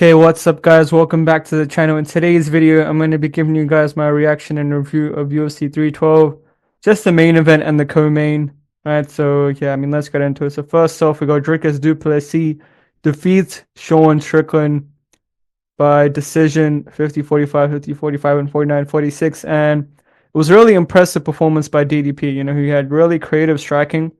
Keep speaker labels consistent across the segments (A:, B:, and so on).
A: Okay, what's up guys? Welcome back to the channel. In today's video, I'm going to be giving you guys my reaction and review of UFC 312, just the main event and the co-main. Alright, so yeah, let's get into it. So first off, we got Dricus du Plessis defeats Sean Strickland by decision 50-45, 50-45, and 49-46. And it was a really impressive performance by DDP. You know, he had really creative striking,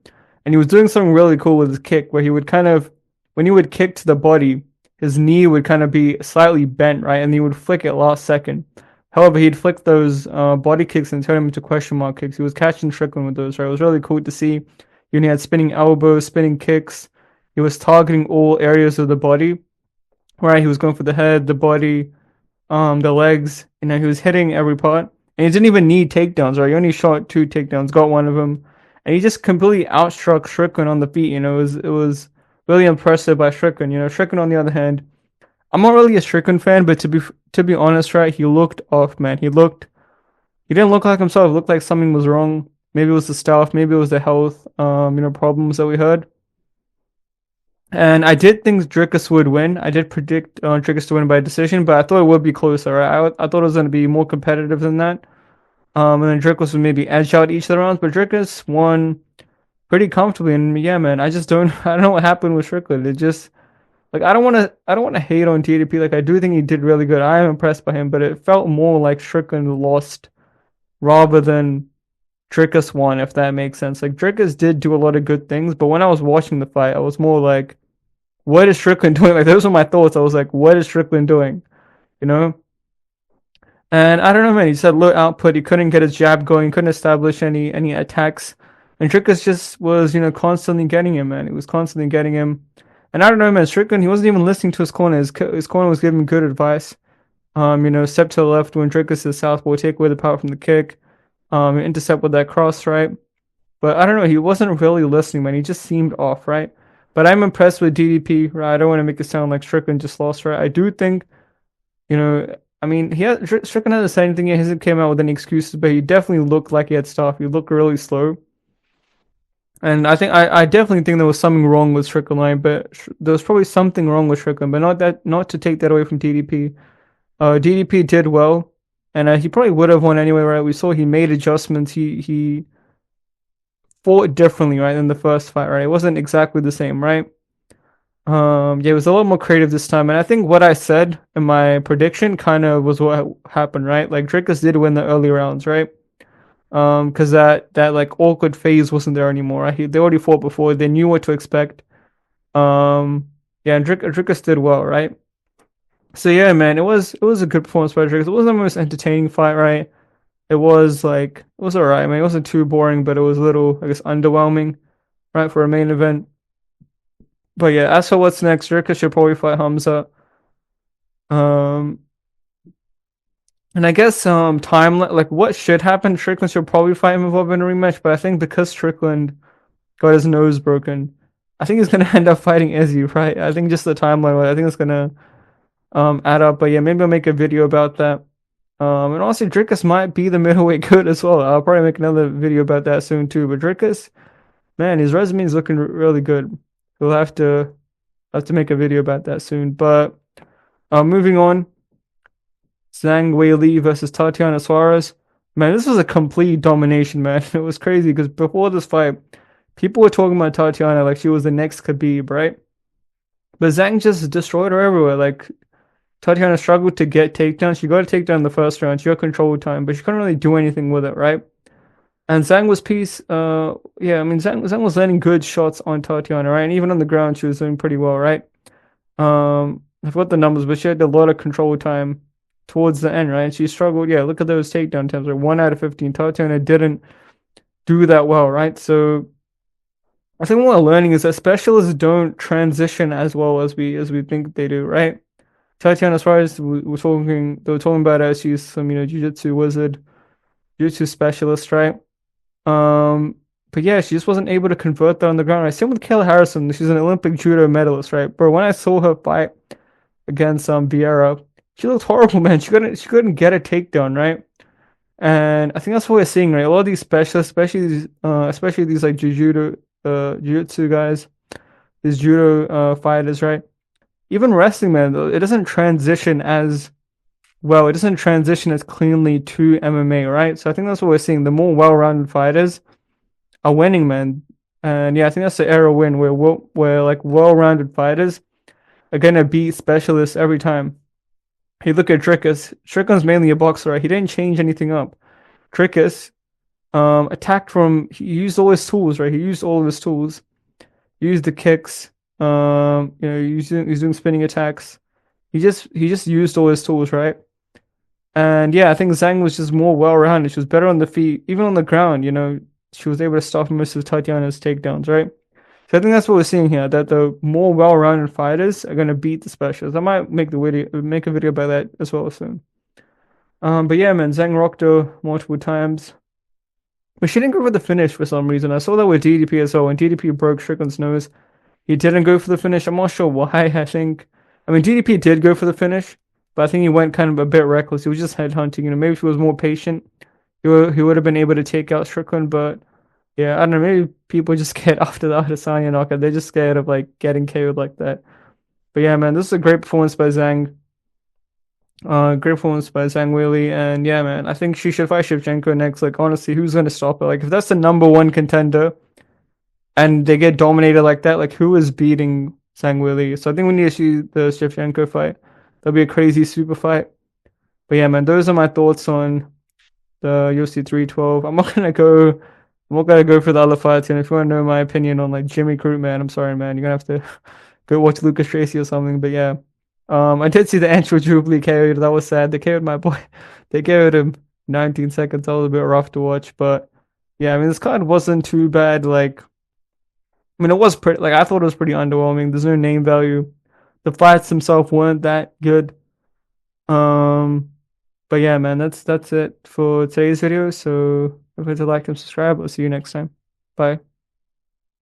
A: and he was doing something really cool with his kick where he would when he would kick to the body, his knee would kind of be slightly bent, right? And he would flick it last second. However, he'd flick those body kicks and turn them into question mark kicks. He was catching Strickland with those, right? It was really cool to see. He had spinning elbows, spinning kicks. He was targeting all areas of the body, right? He was going for the head, the body, the legs. You know, he was hitting every part. And he didn't even need takedowns, right? He only shot 2 takedowns, got one of them. And he just completely outstruck Strickland on the feet. You know, it was really impressive by Strickland. You know, Strickland on the other hand, I'm not really a Strickland fan, but to be honest, right, he looked off, man. He didn't look like himself. It looked like something was wrong. Maybe it was the stuff, maybe it was the health, problems that we heard. And I did think Dricus would win. I did predict Dricus to win by decision, but I thought it would be closer, right? I thought it was going to be more competitive than that. And then Dricus would maybe edge out each of the rounds, but Dricus won pretty comfortably. And yeah, man, I don't know what happened with Strickland. It just, like, I don't want to hate on TDP. Like, I do think he did really good. I am impressed by him, but it felt more like Strickland lost rather than Dricus won, if that makes sense. Like, Dricus did do a lot of good things, but when I was watching the fight, I was more like, what is Strickland doing? Like, those were my thoughts. I was like, what is Strickland doing? You know? And I don't know, man. He said low output. He couldn't get his jab going. Couldn't establish any attacks. And Dricus just was, constantly getting him, man. He was constantly getting him. And I don't know, man. Strickland, he wasn't even listening to his corner. His corner was giving him good advice. Step to the left when Dricus is southpaw, take away the power from the kick. Intercept with that cross, right? But I don't know. He wasn't really listening, man. He just seemed off, right? But I'm impressed with DDP, right? I don't want to make it sound like Strickland just lost, right? I do think, Strickland hasn't said anything yet. He hasn't came out with any excuses, but he definitely looked like he had stuff. He looked really slow. And I definitely think there was something wrong with Strickland line, but there was probably something wrong with Strickland, but not to take that away from DDP. DDP did well, and he probably would have won anyway, right? We saw he made adjustments. He fought differently, right, than the first fight, right? It wasn't exactly the same, right? Yeah, it was a little more creative this time, and I think what I said in my prediction kind of was what happened, right? Like, Dricus did win the early rounds, right? Because that like awkward phase wasn't there anymore, right? They already fought before. They knew what to expect. Yeah, and Dricus did well, right? So yeah, man, it was a good performance by Dricus. It wasn't the most entertaining fight, right? It was alright. I mean, it wasn't too boring, but it was a little, I guess, underwhelming, right, for a main event. But yeah, as for what's next, Dricus should probably fight Hamza. And I guess time, like, what should happen? Strickland should probably fight him in a rematch, but I think because Strickland got his nose broken, I think he's gonna end up fighting Izzy, right? I think just the timeline, I think it's gonna add up. But yeah, maybe I'll make a video about that. And also Dricus might be the middleweight good as well. I'll probably make another video about that soon too. But Dricus, man, his resume is looking really good. We'll have to make a video about that soon. But moving on. Zhang Weili versus Tatiana Suarez. Man, this was a complete domination, man. It was crazy because before this fight, people were talking about Tatiana like she was the next Khabib, right? But Zhang just destroyed her everywhere. Like, Tatiana struggled to get takedowns. She got a takedown in the first round. She got control time, but she couldn't really do anything with it, right? And Zhang was Zhang was landing good shots on Tatiana, right? And even on the ground, she was doing pretty well, right? I forgot the numbers, but she had a lot of control time towards the end, right? And she struggled. Yeah, look at those takedown times. Like 1 out of 15. Tatiana didn't do that well, right? So I think what we're learning is that specialists don't transition as well as we think they do, right? Tatiana Suarez, they were talking about her. She's some, jiu-jitsu wizard, jiu-jitsu specialist, right? But yeah, she just wasn't able to convert that on the ground, right? Same with Kayla Harrison. She's an Olympic judo medalist, right? But when I saw her fight against Vieira, she looked horrible, man. She couldn't get a takedown, right? And I think that's what we're seeing, right? A lot of these specialists, especially these like jiu-jitsu guys, these judo fighters, right? even wrestling, man, it doesn't transition as well. It doesn't transition as cleanly to MMA, right? So I think that's what we're seeing. The more well-rounded fighters are winning, man. And yeah, I think that's the era win where like well-rounded fighters are gonna beat specialists every time. You look at Dricus. Strickland's mainly a boxer, right? He didn't change anything up. Dricus attacked from he used all his tools, right? He used all of his tools. He used the kicks. He's doing spinning attacks. He just used all his tools, right? And yeah, I think Zhang was just more well-rounded. She was better on the feet, even on the ground. She was able to stop most of Tatiana's takedowns, right? So I think that's what we're seeing here. That the more well-rounded fighters are gonna beat the specials. I might make a video about that as well soon. But yeah, man, Zhang rocked her multiple times. But she didn't go for the finish for some reason. I saw that with DDP as well. When DDP broke Strickland's nose, he didn't go for the finish. I'm not sure why. I mean, DDP did go for the finish, but I think he went kind of a bit reckless. He was just headhunting. Maybe if he was more patient, he would have been able to take out Strickland. But yeah, I don't know. Maybe people just get after the Adesanya knockout. They're just scared of like getting KO'd like that. But yeah, man, this is a great performance by Zhang. Great performance by Zhang Weili, and yeah, man, I think she should fight Shevchenko next. Like, honestly, who's gonna stop her? Like, if that's the number one contender, and they get dominated like that, like, who is beating Zhang Weili? So I think we need to see the Shevchenko fight. That'll be a crazy super fight. But yeah, man, those are my thoughts on the UFC 312. I'm not gonna go for the other fights. And if you want to know my opinion on like Jimmy Crute, man, I'm sorry, man, you're gonna have to go watch Lucas Tracy or something. But yeah. I did see the Andrew Jubilee KO'd. That was sad. They KO'd my boy. They KO'd him 19 seconds. That was a bit rough to watch, but yeah, I mean, this card wasn't too bad. Like, I mean, it was pretty. Like, I thought it was pretty underwhelming. There's no name value. The fights themselves weren't that good. Um, but yeah, man, that's it for today's video. So, don't forget to like and subscribe. I'll see you next time. Bye.